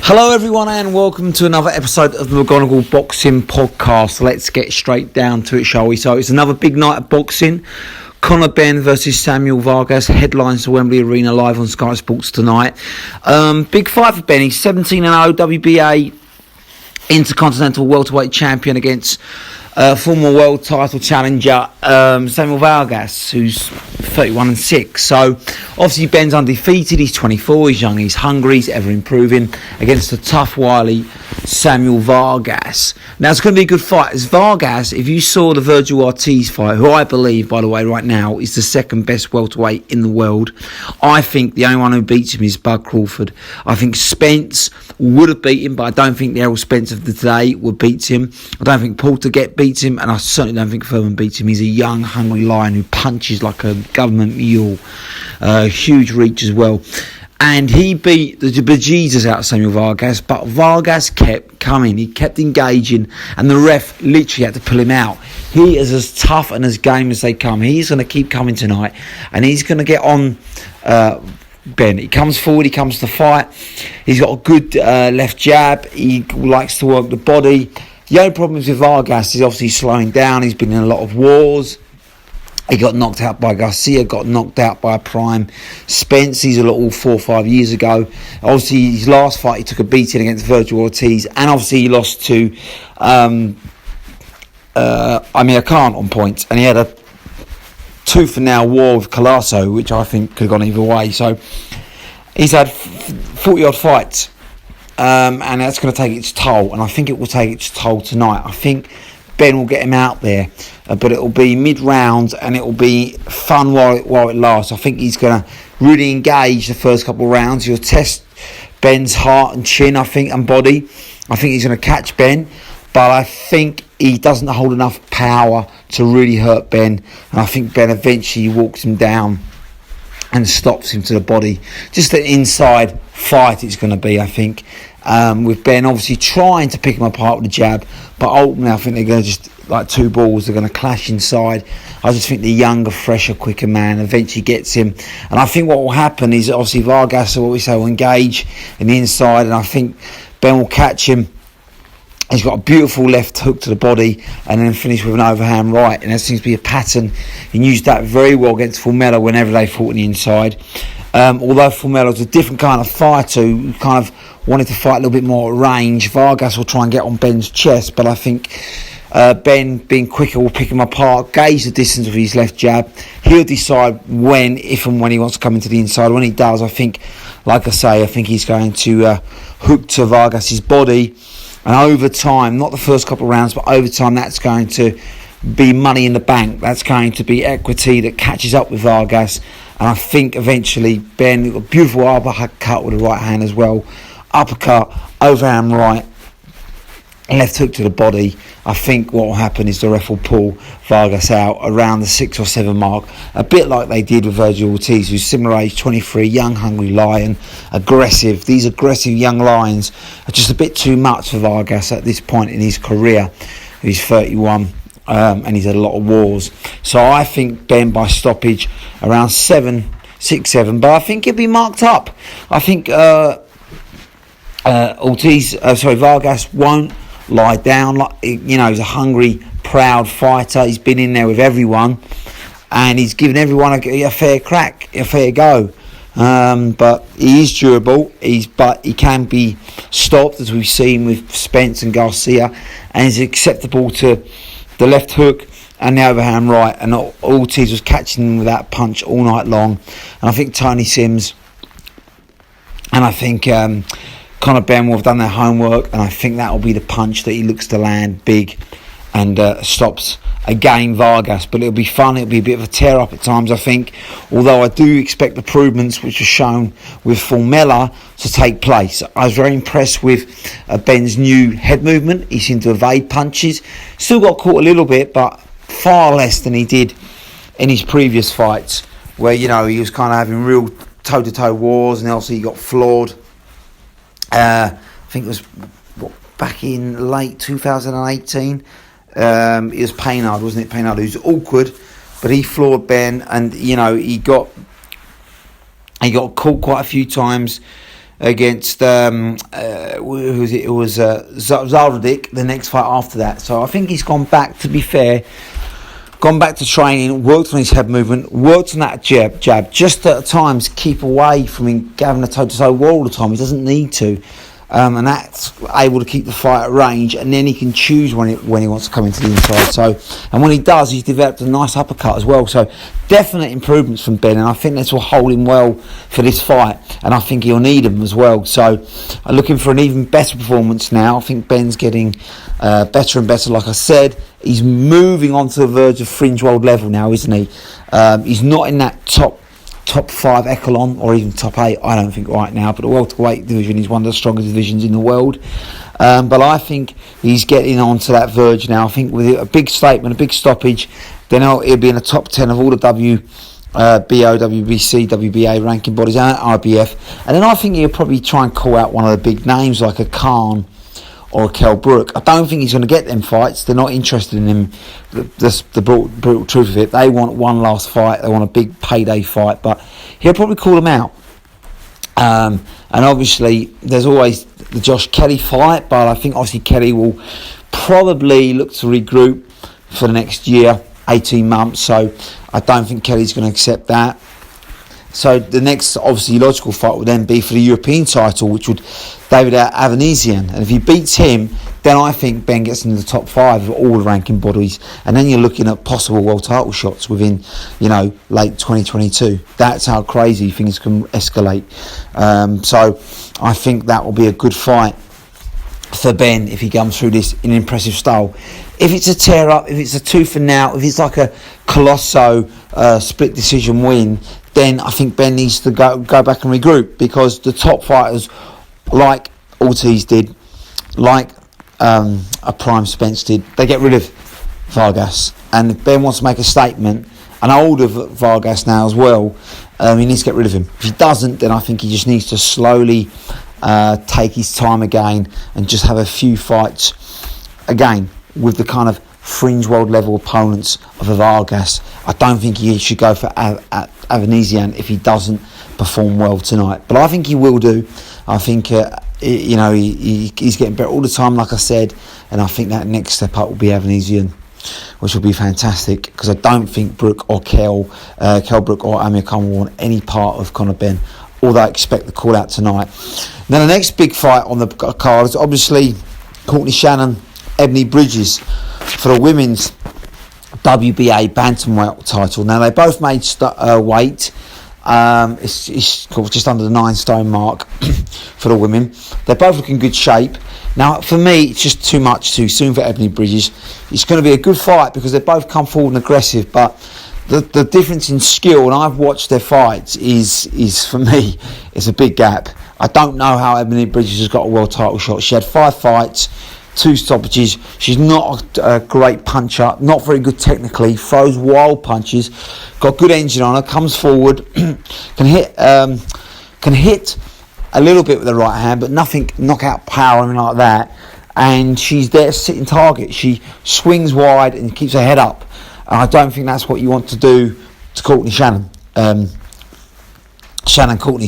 Hello everyone and welcome to another episode of the McGonagall Boxing Podcast. Let's get straight down to it, shall we? So it's another big night of boxing. Benn versus Samuel Vargas, headlines to Wembley Arena live on Sky Sports tonight. Big fight for Benn. He's 17-0 WBA Intercontinental Welterweight Champion against former world title challenger Samuel Vargas, who's 31-6. So obviously Benn's undefeated. He's 24. He's young. He's hungry. He's ever improving against the tough, wily Samuel Vargas. Now it's going to be a good fight. As Vargas, if you saw the Virgil Ortiz fight, who I believe, by the way, right now is the second best welterweight in the world, I think the only one who beats him is Bud Crawford. I think Spence would have beat him, but I don't think the Errol Spence of the day would beat him. I don't think Porter beats him, and I certainly don't think Furman beats him. He's a young, hungry lion who punches like a government mule. Huge reach as well. And he beat the bejesus out of Samuel Vargas, but Vargas kept coming. He kept engaging, and the ref literally had to pull him out. He is as tough and as game as they come. He's going to keep coming tonight, and he's going to get on Benn. He comes forward, he comes to fight. He's got a good left jab. He likes to work the body. The only problem with Vargas is obviously slowing down. He's been in a lot of wars. He got knocked out by Garcia, got knocked out by Prime Spence. These are all 4 or 5 years ago. Obviously, his last fight, he took a beating against Virgil Ortiz. And obviously, he lost to Amir Khan on points. And he had a tooth-and-nail war with Colasso, which I think could have gone either way. So, he's had 40-odd fights. And that's going to take its toll. And I think it will take its toll tonight. I think Benn will get him out there, but it will be mid-round and it will be fun while it lasts. I think he's going to really engage the first couple of rounds. He'll test Benn's heart and chin, I think, and body. I think he's going to catch Benn, but I think he doesn't hold enough power to really hurt Benn, and I think Benn eventually walks him down and stops him to the body. Just an inside fight it's going to be, I think, with Benn obviously trying to pick him apart with a jab, but ultimately I think they're going to just, like two balls, they're going to clash inside. I just think the younger, fresher, quicker man eventually gets him, and I think what will happen is obviously Vargas, what we say, will engage in the inside, and I think Benn will catch him. He's got a beautiful left hook to the body and then finish with an overhand right. And there seems to be a pattern. He used that very well against Formella whenever they fought on the inside. Although Formella's a different kind of fighter who kind of wanted to fight a little bit more at range, Vargas will try and get on Benn's chest. But I think Benn, being quicker, will pick him apart, gauge the distance with his left jab. He'll decide if and when he wants to come into the inside. When he does, I think, like I say, I think he's going to hook to Vargas's body. And over time, not the first couple of rounds, but over time, that's going to be money in the bank. That's going to be equity that catches up with Vargas. And I think eventually Benn, a beautiful uppercut with the right hand as well. Uppercut, overhand right, left hook to the body. I think what will happen is the ref will pull Vargas out around the 6 or 7 mark, a bit like they did with Virgil Ortiz, who's similar age, 23, young, hungry lion, aggressive. These aggressive young lions are just a bit too much for Vargas at this point in his career. He's 31 and he's had a lot of wars. So I think Benn by stoppage around 6, 7, but I think he'll be marked up. I think Vargas won't lie down. He's a hungry, proud fighter. He's been in there with everyone, and he's given everyone a fair crack, a fair go. But he is durable. But he can be stopped, as we've seen with Spence and Garcia, and he's acceptable to the left hook and the overhand right. And Ortiz was catching him with that punch all night long. And I think Tony Sims and I think Benn will have done their homework, and I think that will be the punch that he looks to land big and stops again Vargas. But it'll be fun. It'll be a bit of a tear up at times, I think, although I do expect the improvements which were shown with Formella to take place. I was very impressed with Benn's new head movement. He seemed to evade punches, still got caught a little bit, but far less than he did in his previous fights, where he was kind of having real toe-to-toe wars, and also he got floored. I think it was back in late 2018. It was Paynard, wasn't it? Paynard, who's awkward, but he floored Benn, and he got caught quite a few times against who was it? It was Zardik, the next fight after that. So I think he's gone back, to be fair, gone back to training, worked on his head movement, worked on that jab, just at times keep away from him having a toe-to-toe war all the time. He doesn't need to. And that's able to keep the fight at range, and then he can choose when he wants to come into the inside. So, and when he does, he's developed a nice uppercut as well. So, definite improvements from Benn, and I think this will hold him well for this fight, and I think he'll need him as well. So, I'm looking for an even better performance now. I think Benn's getting better and better. Like I said, he's moving on to the verge of fringe world level now, isn't he? He's not in that top 5 echelon or even top 8, I don't think, right now, but the welterweight division is one of the strongest divisions in the world. But I think he's getting on to that verge now. I think with a big statement, a big stoppage, then he'll be in the top 10 of all the WBO, WBC, WBA ranking bodies and IBF. And then I think he'll probably try and call out one of the big names like a Khan or a Kell Brook. I don't think he's going to get them fights. They're not interested in him. The brutal truth of it, they want one last fight. They want a big payday fight, but he'll probably call them out. And obviously, there's always the Josh Kelly fight, but I think obviously Kelly will probably look to regroup for the next year, 18 months. So I don't think Kelly's going to accept that. So the next, obviously, logical fight would then be for the European title, which would David Avanesian. And if he beats him, then I think Benn gets into the top 5 of all the ranking bodies. And then you're looking at possible world title shots within, late 2022. That's how crazy things can escalate. So I think that will be a good fight for Benn if he comes through this in an impressive style. If it's a tear up, if it's a tooth and nail, if it's like a Colosso split decision win, then I think Benn needs to go back and regroup, because the top fighters like Ortiz did, like a Prime Spence did, they get rid of Vargas. And if Benn wants to make a statement, and older Vargas now as well, he needs to get rid of him. If he doesn't, then I think he just needs to slowly take his time again and just have a few fights again with the kind of fringe world level opponents of a Vargas. I don't think he should go for Avanesian if he doesn't perform well tonight, but I think he will do. I think he's getting better all the time, like I said, and I think that next step up will be Avanesian, which will be fantastic, because I don't think Brook or Kell Brook or Amir Khan will want any part of Conor Benn, although I expect the call out tonight. Now the next big fight on the card is obviously Courtenay Shannon, Ebony Bridges for the women's WBA bantamweight title. Now they both made weight. It's just under the 9 stone mark for the women. They're both looking good shape. Now for me, it's just too much too soon for Ebony Bridges. It's going to be a good fight because they both come forward and aggressive, but the difference in skill, and I've watched their fights, is for me, it's a big gap. I don't know how Ebony Bridges has got a world title shot. She had 5 fights, 2 stoppages. She's not a great puncher, not very good technically, throws wild punches, got good engine on her, comes forward, can hit a little bit with the right hand, but nothing knockout power or anything like that. And she's there sitting target. She swings wide and keeps her head up. And I don't think that's what you want to do to Courtenay Shannon. Shannon Courtenay,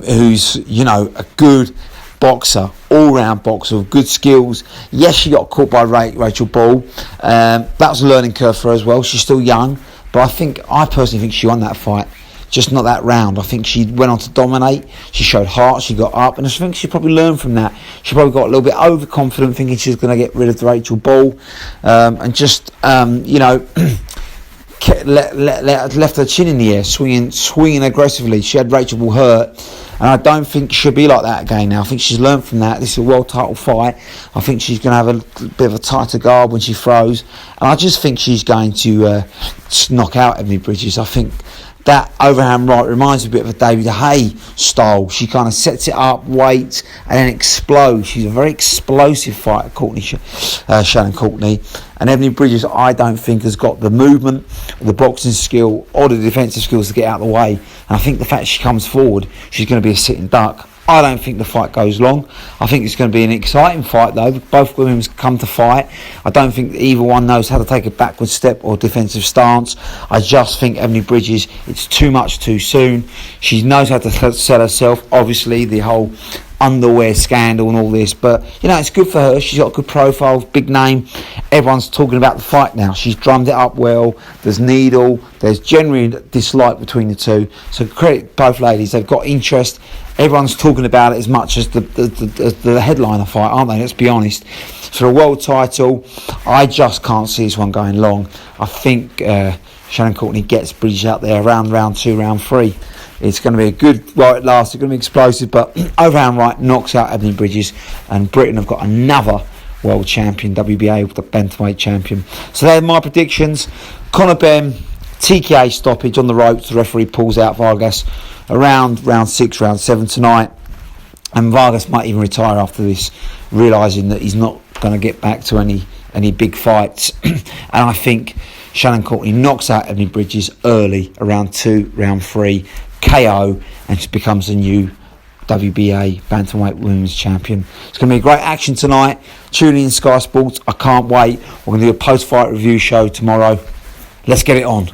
who's a good boxer, all-round boxer with good skills. Yes, she got caught by Rachel Ball. That was a learning curve for her as well. She's still young, but I personally think she won that fight, just not that round. I think she went on to dominate. She showed heart. She got up, and I think she probably learned from that. She probably got a little bit overconfident, thinking she was going to get rid of Rachel Ball, and just left her chin in the air, swinging aggressively. She had Rachel Ball hurt, and I don't think she'll be like that again now. I think she's learned from that. This is a world title fight. I think she's going to have a bit of a tighter guard when she throws, and I just think she's going to knock out Ebony Bridges. I think that overhand right reminds me a bit of a David Hay style. She kind of sets it up, waits, and then explodes. She's a very explosive fighter, Shannon Courtenay. And Ebony Bridges, I don't think, has got the movement, the boxing skill, or the defensive skills to get out of the way. And I think the fact she comes forward, she's going to be a sitting duck. I don't think the fight goes long. I think it's going to be an exciting fight, though. Both women come to fight. I don't think either one knows how to take a backward step or defensive stance. I just think Ebony Bridges, it's too much too soon. She knows how to sell herself. Obviously, the whole underwear scandal and all this, but it's good for her. She's got a good profile, big name. Everyone's talking about the fight now. She's drummed it up well. There's needle, there's genuine dislike between the two, so credit both ladies. They've got interest. Everyone's talking about it as much as the headliner fight, aren't they? Let's be honest. For a world title, I just can't see this one going long. I think Shannon Courtenay gets Bridges out there around round 2, round 3. It's going to be a good right at last. It's going to be explosive, but overhand right knocks out Ebony Bridges, and Britain have got another world champion, WBA, the bantamweight champion. So they're my predictions. Conor Benn, TKO stoppage on the ropes. The referee pulls out Vargas around round 6, round 7 tonight, and Vargas might even retire after this, realising that he's not going to get back to any big fights. And I think Shannon Courtenay knocks out Ebony Bridges early, around 2, round 3, KO, and she becomes the new WBA bantamweight women's champion. It's going to be a great action tonight. Tune in Sky Sports. I can't wait. We're going to do a post-fight review show tomorrow. Let's get it on.